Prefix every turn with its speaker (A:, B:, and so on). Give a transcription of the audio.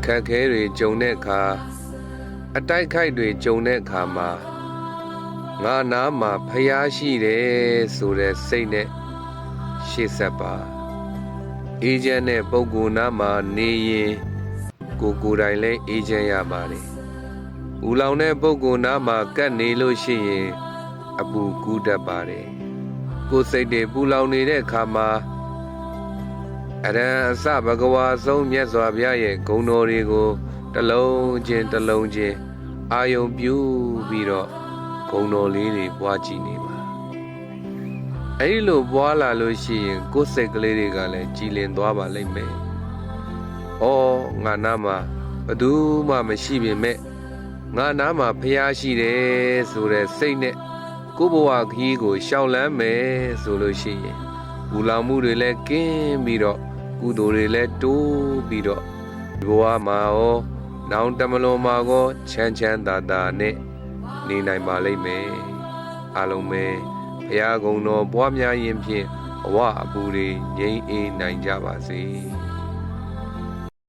A: အခက်ခဲတွေကြုံတဲ့အခါအတိုက်ခိုက်တွေကြုံတဲ့အခါမှာငါနာမှာဖျားရှိတယ်ဆိုတဲ့စိတ်နဲ့ရှေ့ဆက်ပါအေဂျင့်နဲ့ပုဂ္ဂိုလ်နာမှာနေရင်ကိုယ်တိုင်လည်းအေဂျင့်ရပါတယ်ပူလောင်တဲ့ပုဂ္ဂိုလ်နာမှာကပ်နေလို့ရှိရင်အပူကူးတတ်ပါတယ်ကိုယ်စိတ်တွေပူလောင်နေတဲ့အခါမှာအရဟံအစဘဂဝါဆုံးမြတ်စွာဘုရားရဲ့ဂုဏ်တော်တွေကိုတစ်လုံးချင်းအာယုံပြုပြီးတော့ဂုဏ်တော်လေးတွေပွားကြည့်နေပါအဲဒီလိုပွားလာလို့ရှိရင်ကိုယ်စိတ်ကလေးတွေကလည်းကြည်လင်သွားပါလိမ့်မယ်။ဩငါနာမှာဘယ်သူမှမရှိပေမဲ့ငါနာမှာဖျားရှိတယ်ဆိုတဲ့စိတ်နဲ့ကိုယ်ဘဝခရီးကိုရှောင်လန်းမယ်ဆိုလို့ရှိရင်ဘူလောင်မှုတွေလည်းကင်းပြီးတော့ကုသိုလ်တွေလည်းတိုးပြီးတော့ဒီဘဝမှာရောနောင်တမလွန်မှာကောချမ်းသာနဲ့နေနိုင်ပါလိမ့်မယ်အားလုံးပဲဘုရားကုံတော်ပွားများရင်ဖြင့်ဘဝအပူတွေငြိမ်းအေးနိုင်ကြပါစေ